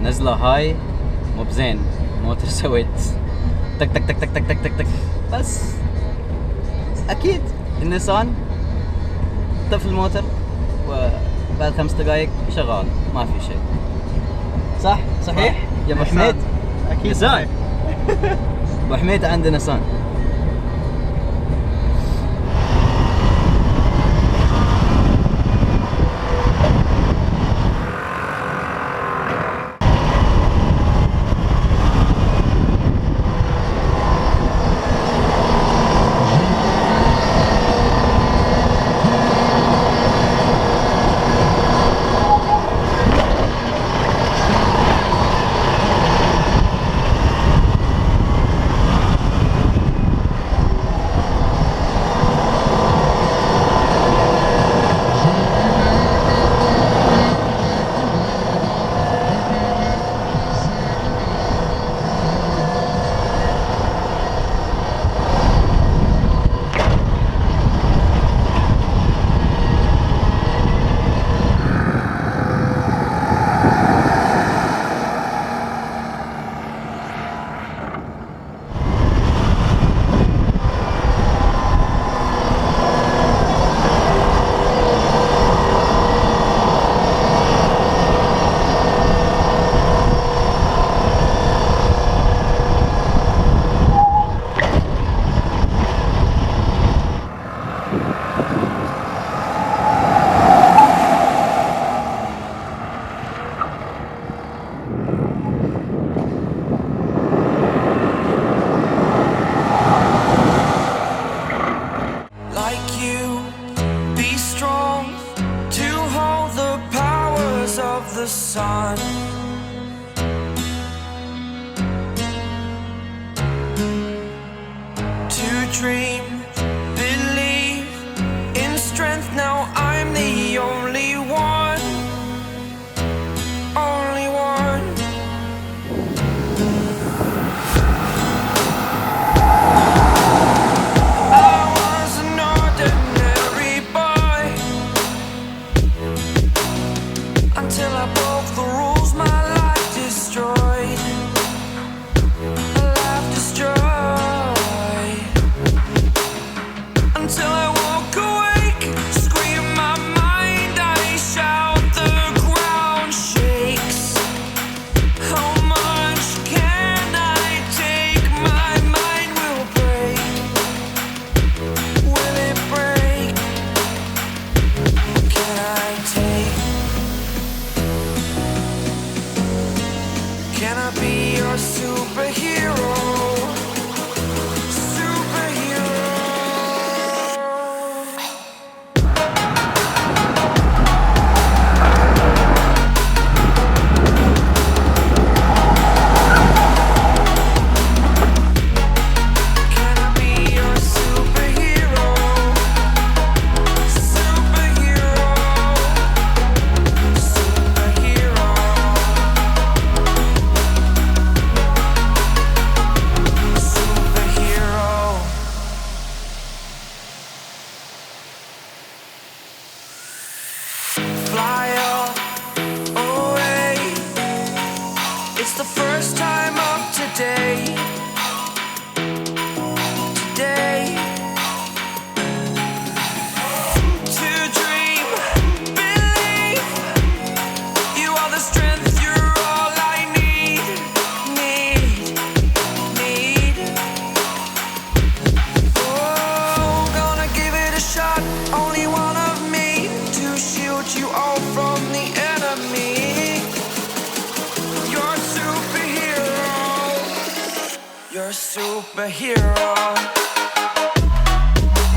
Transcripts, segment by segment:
نزلة هاي مو بزين، موتر سويت تك تك تك تك تك تك تك تك. بس اكيد النيسان طفي الموتر وبعد 5 دقائق شغال ما في شيء. صح؟ صحيح يا ابو حميد؟ اكيد نيسان. ابو حميد عنده نيسان.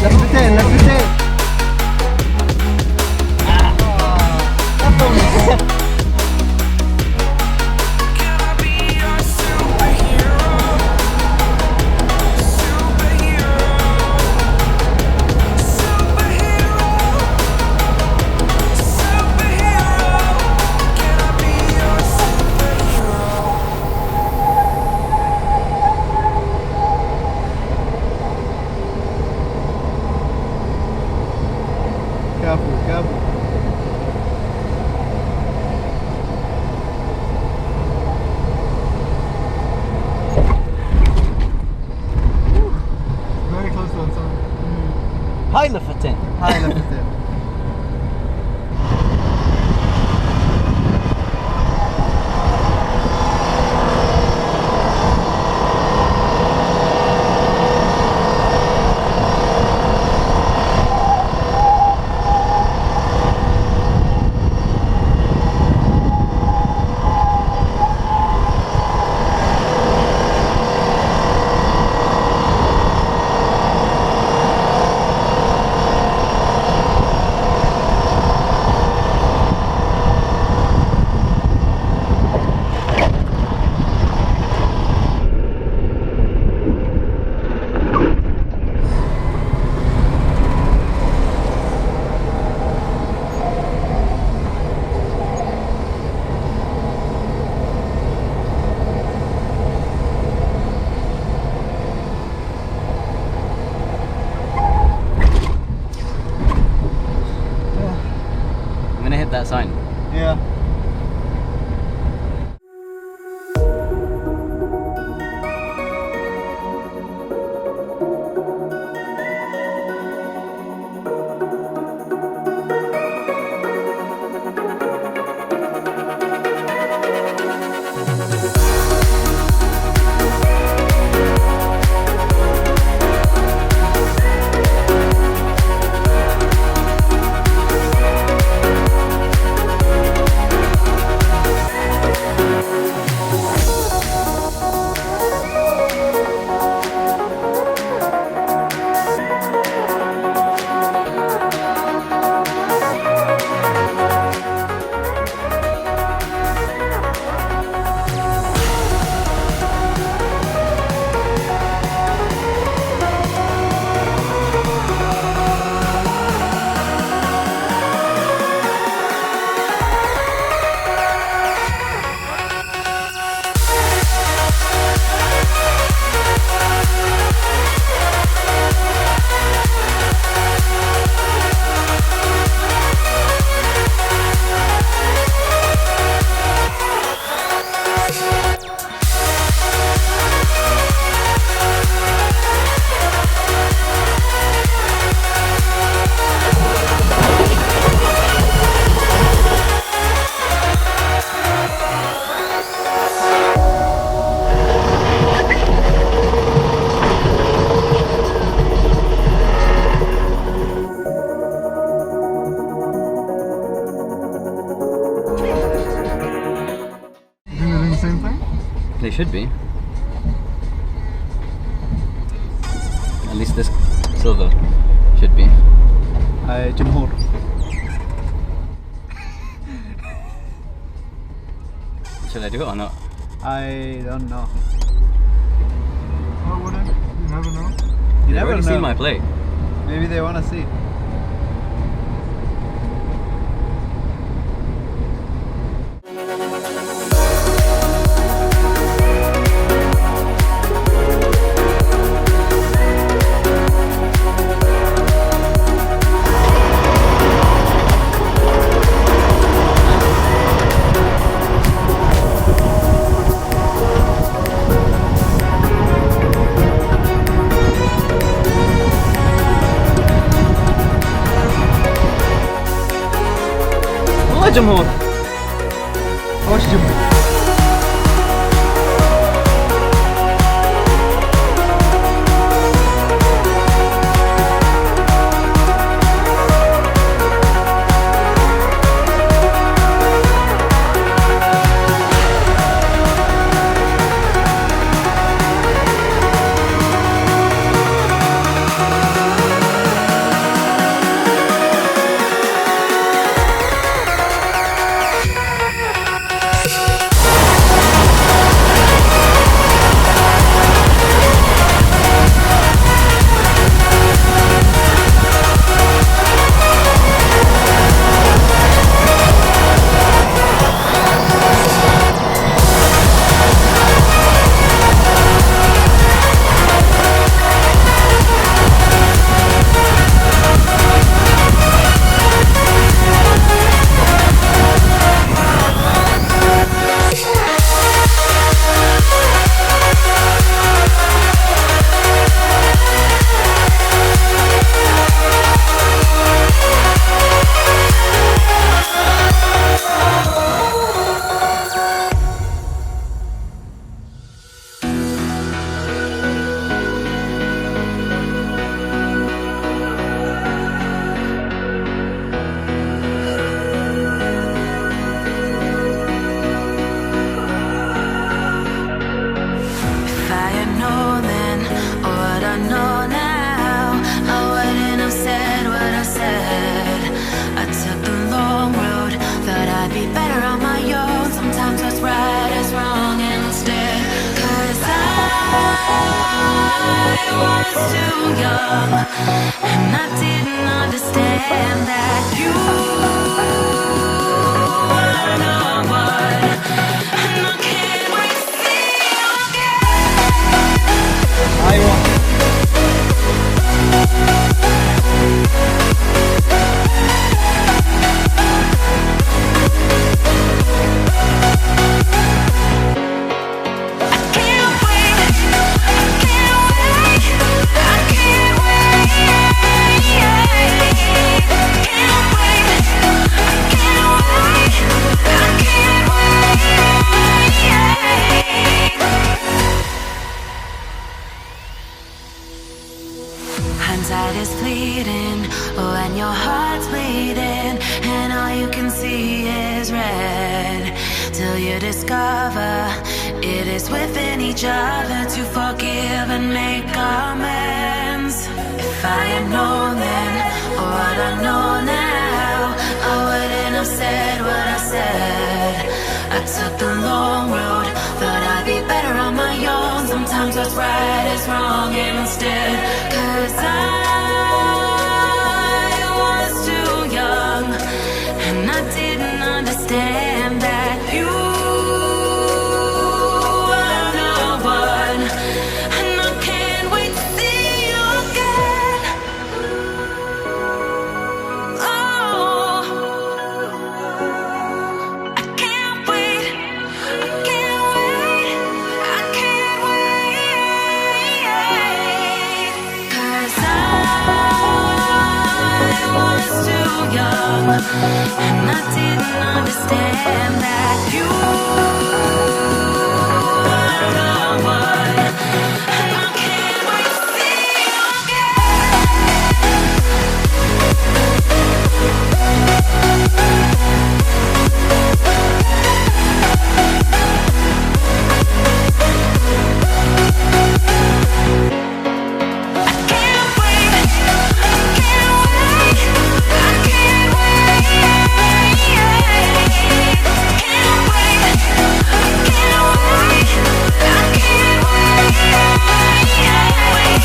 لفتين that sign. Yeah. They should be. At least this silver should be. جمهور. Should I do it or not? I don't know. Why wouldn't? You never know. You They've never already know. seen my plate. Maybe they want to see. جمهور وش جمهور؟ And I didn't understand that you are the one, and I can't wait to see you again. I want. discover it is within each other to forgive and make amends. If I had known then, or what I know now, I wouldn't have said what I said. I took the long road, thought I'd be better on my own. Sometimes what's right is wrong instead. 'Cause I was too young, and I didn't understand that you are the one. And I can't wait to see you again. Oh, I can't wait, I can't wait, I can't wait. 'Cause I was too young, and I didn't understand that you are the one. And I can't wait to see you I can't wait, I can't wait, I can't wait. Can't wait, I can't wait, I can't wait.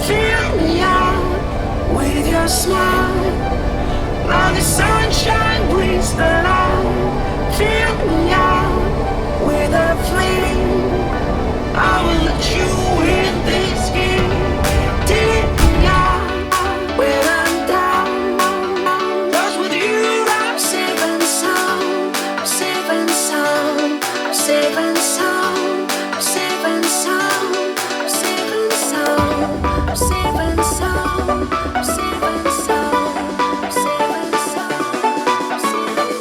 Fill me out with your smile, while the sunshine brings the light. Fill me out with a flame, I will let you in this game. Take me out when I'm down, 'cause with you I'm safe and sound, safe and sound, safe and sound, safe and sound, safe and sound, safe and sound, safe and sound, safe and sound, safe and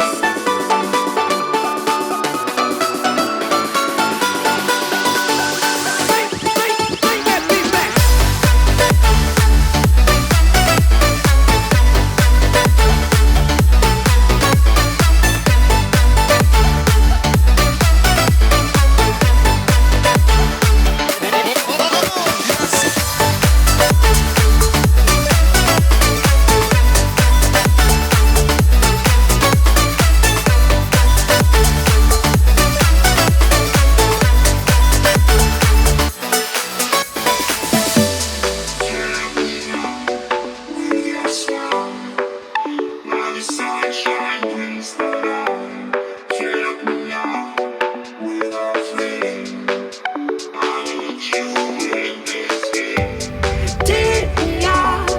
take me out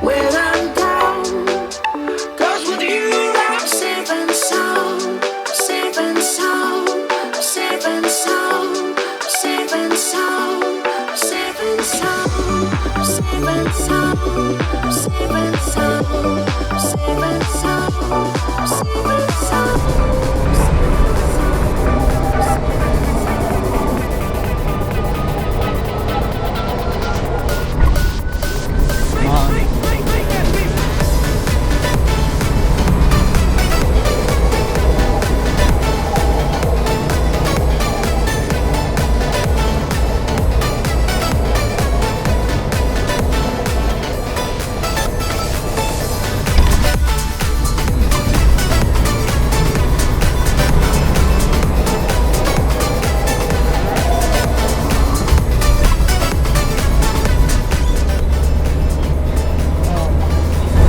when I'm down, 'cause with you I'm safe and sound, safe and sound, safe and sound, safe and sound, safe and sound, safe and sound, safe and sound, safe and sound, safe and sound.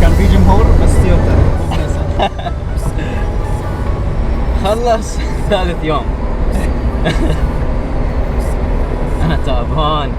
كان في جمهور بس تويوتا. خلص ثالث يوم. أنا تعبان.